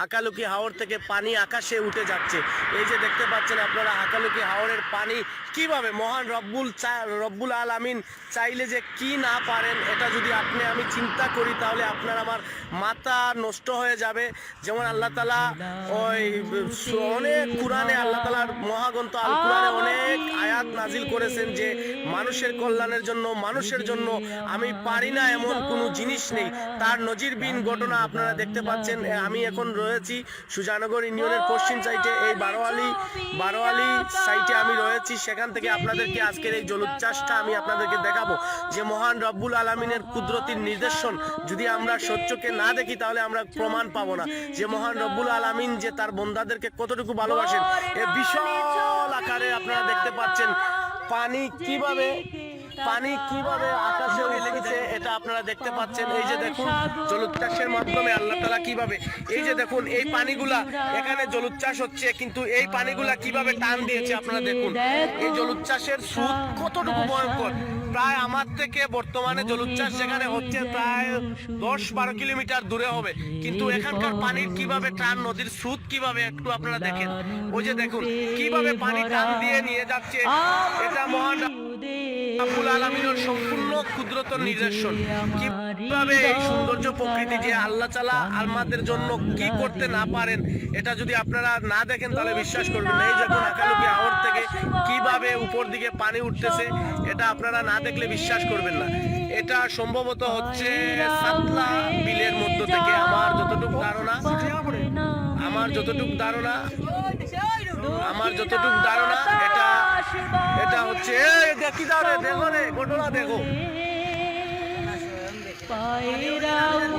হাকালুকি হাওর থেকে পানি আকাশে উঠে যাচ্ছে। এই যে দেখতে পাচ্ছেন আপনারা হাকালুকি হাওরের পানি কিভাবে মহান রব্বুল আলামিন চাইলে যে কি না পারেন, এটা যদি আমি চিন্তা করি তাহলে আপনার আমার মাথা নষ্ট হয়ে যাবে। যেমন আল্লাহ তাআলা ওই অনেক কুরআনে আল্লাহ তাআলার মহাগ্রন্থ আল কুরআনে অনেক আয়াত নাজিল করেছেন যে মানুষের কল্যাণের জন্য, মানুষের জন্য আমি পারি না এমন কোনো জিনিস নেই। তার নজিরবিহীন ঘটনা আপনারা দেখতে পাচ্ছেন। আমি এখন রয়েছি সুজানগর ইউনিয়নের পশ্চিম সাইডে, এই বারোয়ালি সাইটে আমি রয়েছি। সেখান থেকে আপনাদেরকে আজকের এই জলোচ্ছ্বাসটা আমি আপনাদেরকে দেখাবো যে মহান রব্বুল আলামিনের কুদরতির নিদর্শন যদি আমরা সত্যকে না দেখি তাহলে আমরা প্রমাণ পাবো না যে মহান রব্বুল আলামিন যে তার বান্দাদেরকে কতটুকু ভালোবাসেন। এই বিশাল আকারে আপনারা দেখতে পাচ্ছেন পানি কিভাবে আকাশে উঠেছে, এটা আপনারা দেখতে পাচ্ছেন। এই যে দেখুন জলোচ্ছ্বাসের মাধ্যমে আল্লাহ তাআলা কিভাবে, এই যে দেখুন এই পানিগুলা, এখানে জলোচ্ছ্বাস হচ্ছে কিন্তু এই পানিগুলা কিভাবে টান দিয়েছে আপনারা দেখুন। এই জলোচ্ছ্বাসের স্রোত কতটুকু ভয়ঙ্কর। প্রায় আমার থেকে বর্তমানে জলোচ্ছ্বাস যেখানে হচ্ছে প্রায় 10-12 কিলোমিটার দূরে হবে, কিন্তু এখানকার পানির কিভাবে টান, নদীর স্রোত কিভাবে একটু আপনারা দেখেন। ওই যে দেখুন কিভাবে পানি টান দিয়ে নিয়ে যাচ্ছে। এটা মহান রব্বুল আলামিনের সম্পূর্ণ কুদরতের নিদর্শন। কিভাবে এই সৌন্দর্য প্রকৃতি যে আল্লাহ তাআলা আমাদের জন্য কি করতে না পারেন, এটা যদি আপনারা না দেখেন তাহলে বিশ্বাস করবেন না। এই দেখুন হাকালুকি হাওর থেকে কিভাবে উপর দিকে পানি উঠতেছে, এটা আপনারা না দেখলে বিশ্বাস করবেন না। এটা সম্ভবত হচ্ছে সাতলা বিলের মধ্য থেকে আমার যতটুকু ধারণা এটা হচ্ছে দেখি দাও রে, দেখো রে ঘটনা দেখো।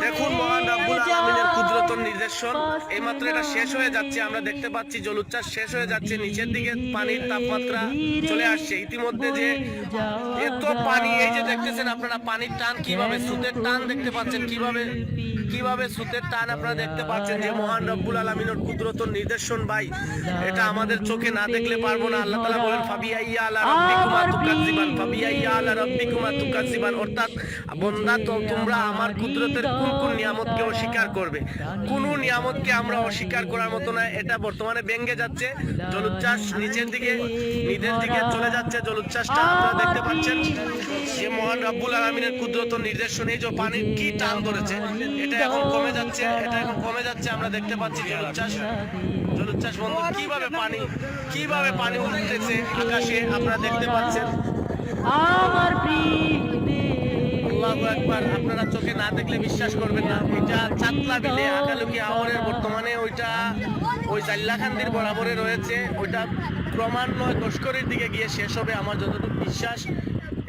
দেখুন মহান রব্বুল আলামিনের কুদরতের নিদর্শন। এইমাত্র এটা শেষ হয়ে যাচ্ছে, আমরা দেখতে পাচ্ছি জলোচ্ছ্বাস শেষ হয়ে যাচ্ছে, নিচের দিকে পানির তাপমাত্রা চলে আসছে ইতিমধ্যে। যে এত পানি, এই যে দেখতেছেন আপনারা পানির টান কিভাবে, স্রোতের টান দেখতে পাচ্ছেন কিভাবে স্রোতের টান আপনারা দেখতে পাচ্ছেন। যে মহান রব্বুল আলামিনের কুদরতের নিদর্শন ভাই, এটা আমাদের চোখে না দেখলে পারবো না। আল্লাহ তাআলা বলেন ফাবিআইয়া আলা রাব্বিকুমা তুকাজ্জিবান, অর্থাৎ বান্দা তোমরা আমার কুদরতের কোন নিয়ামতকে অস্বীকার করবে। কোন নিয়ামতকে আমরা অস্বীকার করার মতো না। এটা বর্তমানে ভেঙে যাচ্ছে, জলোচ্ছ্বাস নিচের দিকে চলে যাচ্ছে। জলোচ্ছ্বাসটা আপনারা দেখতে পাচ্ছেন যে মহান রব্বুল আলামিনের কুদরতের নিদর্শন। এই যে পানির কি টান ধরেছে, এটা এখন কমে যাচ্ছে। আমরা দেখতে পাচ্ছি জলোচ্ছ্বাস বন্ধ, কিভাবে পানি উঠতেছে আকাশে আপনারা দেখতে পাচ্ছেন। আল্লাহু আকবার, আপনারা চোখে না দেখলে বিশ্বাস করবেন না। এটা চাতলা বিলে হাকালুকি হাওরের বর্তমানে ওই জাল্লাকান্দির বরাবরে রয়েছে। ওইটা ক্রমান্বয়ে দশকরির দিকে গিয়ে শেষ হবে আমার যতটুকু বিশ্বাস।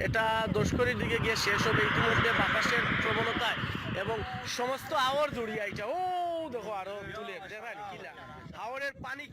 এটা দশকরির দিকে গিয়ে শেষ হবে ইতিমধ্যে বাতাসের প্রবণতায় এবং সমস্ত হাওর জড়িয়ে আইছে। ও দেখো আরো তুলে দেখেন কিলা হাওরের পানি।